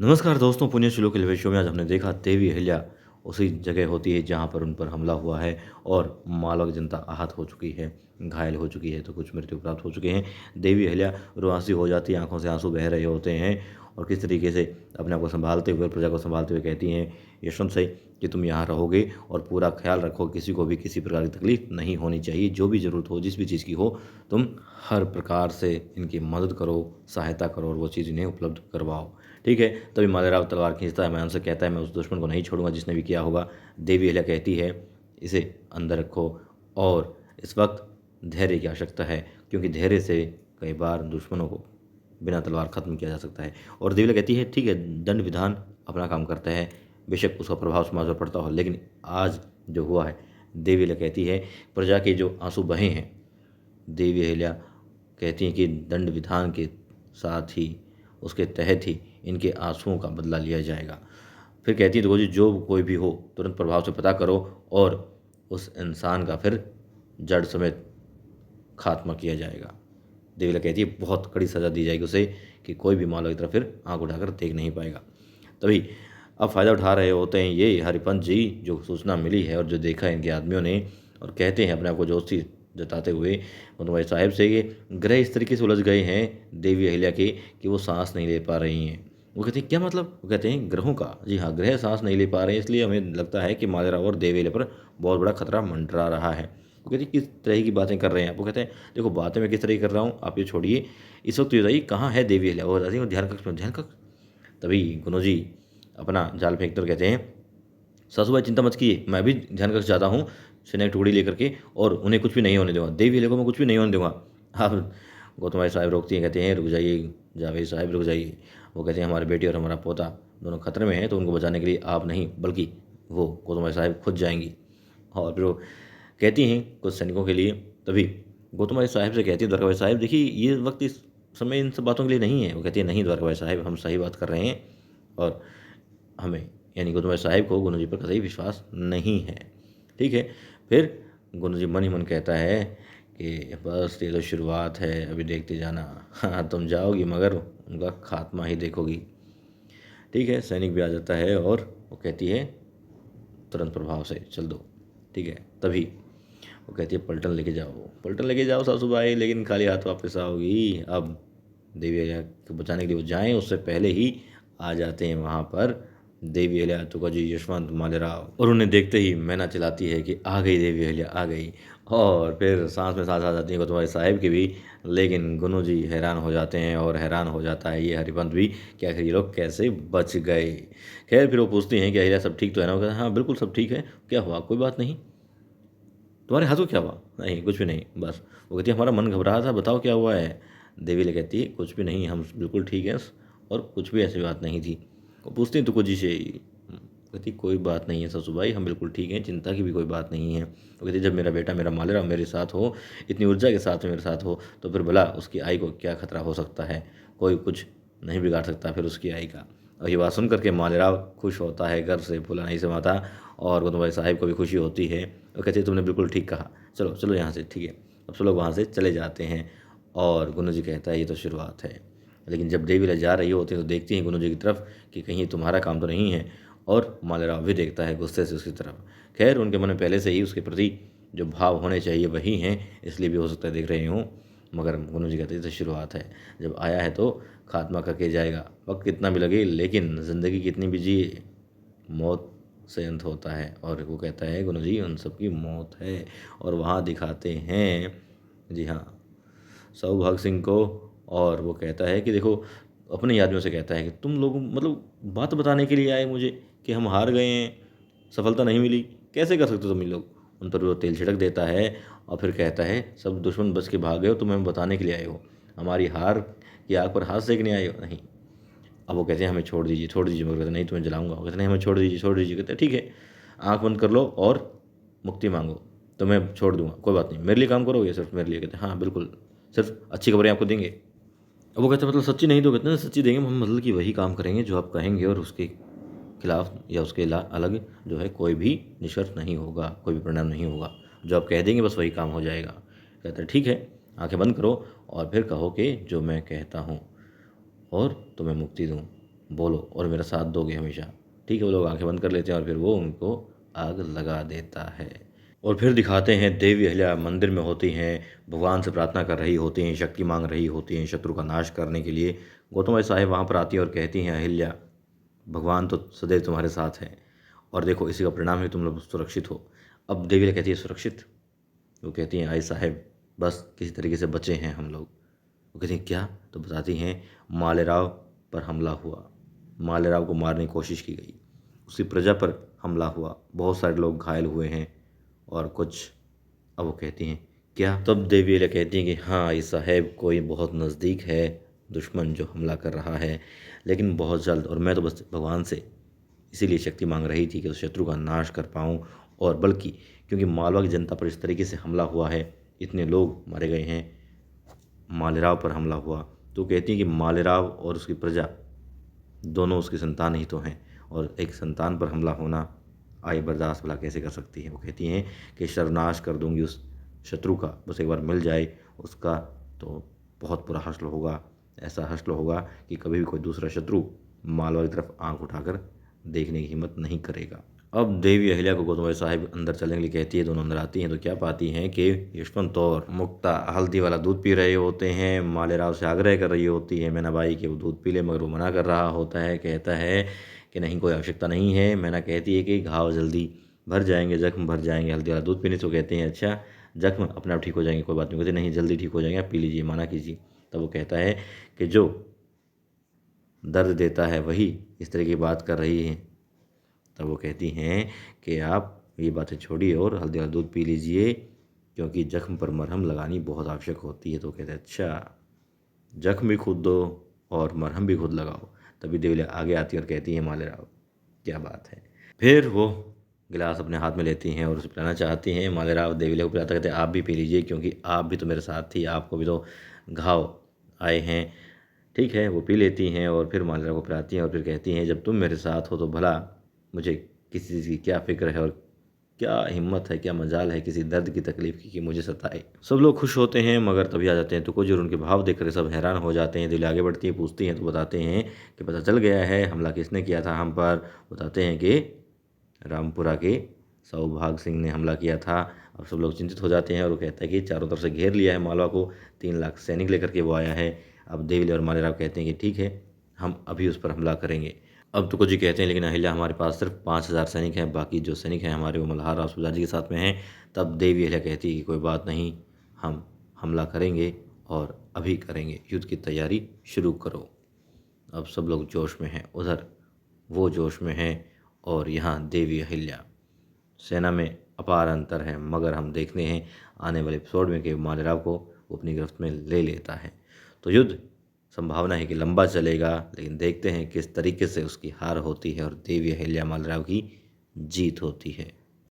नमस्कार दोस्तों, पुण्य श्लोक के शो में आज हमने देखा देवी अहिल्या उसी जगह होती है जहाँ पर उन पर हमला हुआ है और मालवा जनता आहत हो चुकी है, घायल हो चुकी है, तो कुछ मृत्यु प्राप्त हो चुके हैं। देवी अहिल्या रुआंसी हो जाती है, आंखों से आंसू बह रहे होते हैं और किस तरीके से अपने आप को संभालते हुए, प्रजा को संभालते हुए कहती हैं यशवंत से कि तुम यहाँ रहोगे और पूरा ख्याल रखो, किसी को भी किसी प्रकार की तकलीफ नहीं होनी चाहिए। जो भी ज़रूरत हो, जिस भी चीज़ की हो, तुम हर प्रकार से इनकी मदद करो, सहायता करो और वो चीज़ इन्हें उपलब्ध करवाओ। ठीक है। तभी मालेराव तलवार खींचता है, मैं उनसे कहता है मैं उस दुश्मन को नहीं छोड़ूंगा जिसने भी किया होगा। देवी अहिल्या कहती है इसे अंदर रखो और इस वक्त धैर्य की आवश्यकता है, क्योंकि धैर्य से कई बार दुश्मनों को बिना तलवार खत्म किया जा सकता है। और देवी अहिल्या कहती है ठीक है, दंड विधान अपना काम करता है, बेशक उसका प्रभाव समाज पर पड़ता हो, लेकिन आज जो हुआ है, देवी अहिल्या कहती है प्रजा के जो आंसू बहे हैं, देवी अहिल्या कहती हैं कि दंड विधान के साथ ही, उसके तहत ही इनके आंसुओं का बदला लिया जाएगा। फिर कहती है देखो जी, जो कोई भी हो तुरंत प्रभाव से पता करो और उस इंसान का फिर जड़ समेत खात्मा किया जाएगा। देवीला कहती है बहुत कड़ी सज़ा दी जाएगी उसे कि कोई भी मालवा की तरफ फिर आंख उठाकर देख नहीं पाएगा। तभी अब फ़ायदा उठा रहे होते हैं ये हरिपंथ जी, जो सूचना मिली है और जो देखा है इनके आदमियों ने, और कहते हैं अपने आप को जोशी जताते हुए कुंदन साहिब से ये ग्रह इस तरीके से उलझ गए हैं देवी अहिल्या के कि वो सांस नहीं ले पा रही हैं। वो कहते हैं क्या मतलब? वो कहते हैं ग्रहों का। जी हाँ, ग्रह सांस नहीं ले पा रहे हैं, इसलिए हमें लगता है कि मालेराव और देवी अहिल्या पर बहुत बड़ा खतरा मंडरा रहा है। वो कहते हैं किस तरह की बातें कर रहे हैं आप? वो कहते हैं देखो बातें मैं किस तरह की कर रहा हूँ आप ये छोड़िए, इस वक्त ये बताइए कहाँ है देवी अहिल्या? वो बताती है ध्यान कक्ष में। ध्यान कक्ष? तभी गुरु जी अपना जाल फेंकते और कहते हैं सासूबाई चिंता मत कीजिए, मैं भी ध्यान कक्ष जाता हूँ सेना की टुकड़ी लेकर के, और उन्हें कुछ भी नहीं होने दूंगा, देवी अहिल्या को मैं कुछ भी नहीं होने दूंगा। आप गौतम भाई साहब रोकती हैं, कहते हैं रुक जाइए जावेद साहब रुक जाइए। वो कहते हैं हमारे बेटी और हमारा पोता दोनों खतरे में हैं, तो उनको बचाने के लिए आप नहीं बल्कि वो गौतम भाई साहब खुद जाएंगी। और फिर वो कहती हैं कुछ सैनिकों के लिए। तभी गौतम भाई साहब से कहती है द्वारका भाई साहब देखिए ये वक्त इस समय इन सब बातों के लिए नहीं है। वो कहती है नहीं द्वारका भाई साहब, हम सही बात कर रहे हैं और हमें यानी गौतम भाई साहब को गुरु जी पर कतई विश्वास नहीं है। ठीक है। फिर गुरु जी मन ही मन कहता है कि बस ये तो शुरुआत है, अभी देखते जाना। हाँ तुम जाओगी मगर उनका खात्मा ही देखोगी। ठीक है। सैनिक भी आ जाता है और वो कहती है तुरंत प्रभाव से चल दो। ठीक है। तभी वो कहती है पलटन लेके जाओ, पलटन लेके जाओ सासूबाई, लेकिन खाली हाथ वापस आओगी। अब देवी अहिल्या को बचाने के लिए वो जाएं, उससे पहले ही आ जाते हैं वहाँ पर देवी अहिल्या, तुकाजी, यशवंत, मालेराव, और उन्हें देखते ही मैना चलाती है कि आ गई देवी अहिल्या आ गई। और फिर सांस में सांस आ जाती है गौतम भाई साहब की भी, लेकिन गुरु जी हैरान हो जाते हैं और हैरान हो जाता है ये हरिपंथ भी कि आखिर ये लोग कैसे बच गए। खैर फिर वो पूछती हैं कि अहिल्या सब ठीक तो है ना? वो कहते हैं हाँ बिल्कुल सब ठीक है, क्या हुआ? कोई बात नहीं। तुम्हारे हाथ को क्या हुआ? नहीं कुछ भी नहीं, बस। वो कहती है हमारा मन घबरा रहा था, बताओ क्या हुआ है? देवी ले कहती है कुछ भी नहीं, हम बिल्कुल ठीक हैं और कुछ भी ऐसी बात नहीं थी। वो पूछती हैं तुको जी से, कहती कोई बात नहीं है ससुबाई, हम बिल्कुल ठीक हैं, चिंता की भी कोई बात नहीं है। वो कहती जब मेरा बेटा मेरा मालेराव मेरे साथ हो, इतनी ऊर्जा के साथ में मेरे साथ हो, तो फिर भला उसकी आई को क्या खतरा हो सकता है? कोई कुछ नहीं बिगाड़ सकता फिर उसकी आई का। और ये बात सुन करके मालेराव खुश होता है, घर से फूला नहीं समाता, और गौतम भाई साहिब को भी खुशी होती है। वो कहते तुमने बिल्कुल ठीक कहा, चलो चलो यहाँ से। ठीक है। अब सब लोग वहाँ से चले जाते हैं और गुरु जी कहता है ये तो शुरुआत है। लेकिन जब देवी ला जा रही होती है तो देखती हैं गुरु जी की तरफ कि कहीं तुम्हारा काम तो नहीं है, और मालेराव भी देखता है गुस्से से उसकी तरफ। खैर उनके मन में पहले से ही उसके प्रति जो भाव होने चाहिए वही हैं, इसलिए भी हो सकता है देख रही हूँ। मगर गुरु जी कहते हैं तो शुरुआत है, जब आया है तो खात्मा करके जाएगा, वक्त कितना भी लगे, लेकिन ज़िंदगी कितनी भी जिए, मौत से अंत होता है। और वो कहता है गुरु जी उन सब की मौत है। और वहाँ दिखाते हैं, जी हाँ, सौभाग सिंह को। और वो कहता है कि देखो अपने आदमियों से कहता है कि तुम लोग मतलब बात बताने के लिए आए मुझे कि हम हार गए हैं, सफलता नहीं मिली, कैसे कर सकते हो तुम लोग? उन पर वो तेल छिड़क देता है और फिर कहता है सब दुश्मन बच के भाग गए हो, तुम हमें बताने के लिए आए हो, हमारी हार की आग पर हाथ सेकने आए हो? नहीं। अब वो कहते हैं हमें छोड़ दीजिए छोड़ दीजिए, मगर कहते नहीं तुम्हें जलाऊंगा। वो कहते नहीं हमें छोड़ दीजिए छोड़ दीजिए। कहते हैं ठीक है, आँख बंद कर लो और मुक्ति मांगो, तो मैं छोड़ दूंगा, कोई बात नहीं, मेरे लिए काम करोगे सिर्फ मेरे लिए? कहते हैं हाँ बिल्कुल, सिर्फ अच्छी खबरें आपको देंगे। अब वो कहते हैं मतलब सच्ची नहीं दो? कहते हैं सच्ची देंगे, हम मतलब कि वही काम करेंगे जो आप कहेंगे, और उसके खिलाफ या उसके अलग जो है कोई भी निष्कर्ष नहीं होगा, कोई भी परिणाम नहीं होगा, जो आप कह देंगे बस वही काम हो जाएगा। कहते हैं ठीक है, आंखें बंद करो और फिर कहो कि जो मैं कहता हूँ और तुम्हें मुक्ति दूँ। बोलो और मेरा साथ दोगे हमेशा। ठीक है, वो लोग आंखें बंद कर लेते हैं और फिर वो उनको आग लगा देता है। और फिर दिखाते हैं देवी अहिल्या मंदिर में होती हैं, भगवान से प्रार्थना कर रही होती हैं, शक्ति मांग रही होती हैं शत्रु का नाश करने के लिए। गौतम बाई साहेब वहाँ पर आती हैं और कहती हैं, अहिल्या भगवान तो सदैव तुम्हारे साथ हैं और देखो इसी का परिणाम है तुम लोग सुरक्षित हो। अब देवी अहिल्या कहती है, सुरक्षित? वो कहती हैं, आई साहेब बस किसी तरीके से बचे हैं हम लोग। वो कहती हैं, क्या? तो बताती हैं, मालेराव पर हमला हुआ, मालेराव को मारने की कोशिश की गई, उसकी प्रजा पर हमला हुआ, बहुत सारे लोग घायल हुए हैं और कुछ। अब वो कहती हैं, क्या? तब देवी अहिल्या कहती हैं कि हाँ ये साहेब कोई बहुत नज़दीक है दुश्मन जो हमला कर रहा है, लेकिन बहुत जल्द, और मैं तो बस भगवान से इसीलिए शक्ति मांग रही थी कि उस शत्रु का नाश कर पाऊँ। और बल्कि क्योंकि मालवा की जनता पर इस तरीके से हमला हुआ है, इतने लोग मारे गए हैं, मालेराव पर हमला हुआ, तो कहती हैं कि मालेराव और उसकी प्रजा दोनों उसकी संतान ही तो हैं, और एक संतान पर हमला होना आय बर्दाश्त भला कैसे कर सकती है। वो कहती हैं कि सर्वनाश कर दूंगी उस शत्रु का, बस एक बार मिल जाए उसका तो बहुत बुरा हश्र होगा, ऐसा हश्र होगा कि कभी भी कोई दूसरा शत्रु मालवा की तरफ आंख उठाकर देखने की हिम्मत नहीं करेगा। अब देवी अहिल्या को गौतम बाई साहिब अंदर चलने के लिए कहती है, दोनों अंदर आती हैं तो क्या पाती हैं कि यशवंत और मुक्ता हल्दी वाला दूध पी रहे होते हैं। मालेराव से आग्रह कर रही होती है मैनाबाई कि वो दूध पी ले, मगर वो मना कर रहा होता है, कहता है कि नहीं कोई आवश्यकता नहीं है। मैना कहती है कि घाव जल्दी भर जाएंगे, जख्म भर जाएंगे हल्दी वाला दूध पीने से। कहते हैं अच्छा जख्म अपने आप ठीक हो जाएंगे, कोई बात नहीं। कहते नहीं जल्दी ठीक हो जाएंगे, आप पी लीजिए, माना कीजिए। तब वो कहता है कि जो दर्द देता है वही इस तरह की बात कर रही है। तब वो कहती हैं कि आप ये बातें छोड़िए और हल्दी वाला दूध पी लीजिए, क्योंकि जख्म पर मरहम लगानी बहुत आवश्यक होती है। तो कहते हैं अच्छा जख्म भी खुद दो और मरहम भी खुद लगाओ। तभी देवी आगे आती है और कहती है मालेराव क्या बात है। फिर वो गिलास अपने हाथ में लेती हैं और उसे पिलाना चाहती हैं। मालेराव देवी को पिलाता, कहते हैं आप भी पी लीजिए, क्योंकि आप भी तो मेरे साथ थी, आपको भी तो घाव आए हैं। ठीक है, वो पी लेती हैं और फिर मालेराव को पिलाती हैं और फिर कहती हैं जब तुम मेरे साथ हो तो भला मुझे किसी चीज़ की क्या फिक्र है, और क्या हिम्मत है, क्या मजाल है किसी दर्द की तकलीफ की कि मुझे सताए। सब लोग खुश होते हैं, मगर तभी आ जाते हैं तो कुछ और उनके भाव देखकर सब हैरान हो जाते हैं। दिल आगे बढ़ती है, पूछती हैं तो बताते हैं कि पता चल गया है हमला किसने किया था हम पर। बताते हैं कि रामपुरा के सौभाग सिंह ने हमला किया था। अब सब लोग चिंतित हो जाते हैं और वो कहता है कि चारों तरफ से घेर लिया है मालवा को, 3 लाख सैनिक लेकर के वो आया है। अब देवी और मालेराव कहते हैं कि ठीक है हम अभी उस पर हमला करेंगे। अब तो कुछ जी कहते हैं लेकिन अहिल्या हमारे पास सिर्फ 5,000 सैनिक हैं, बाकी जो सैनिक हैं हमारे वो मल्हार राव सुबेदार जी के साथ में हैं। तब देवी अहिल्या कहती है कि कोई बात नहीं, हम हमला करेंगे और अभी करेंगे, युद्ध की तैयारी शुरू करो। अब सब लोग जोश में हैं, उधर वो जोश में हैं और यहाँ देवी अहिल्या। सेना में अपार अंतर है, मगर हम देखते हैं आने वाले एपिसोड में कि मालेराव को वो अपनी गिरफ्त में ले लेता है। तो युद्ध संभावना है कि लंबा चलेगा, लेकिन देखते हैं किस तरीके से उसकी हार होती है और देवी अहिल्या मालेराव की जीत होती है।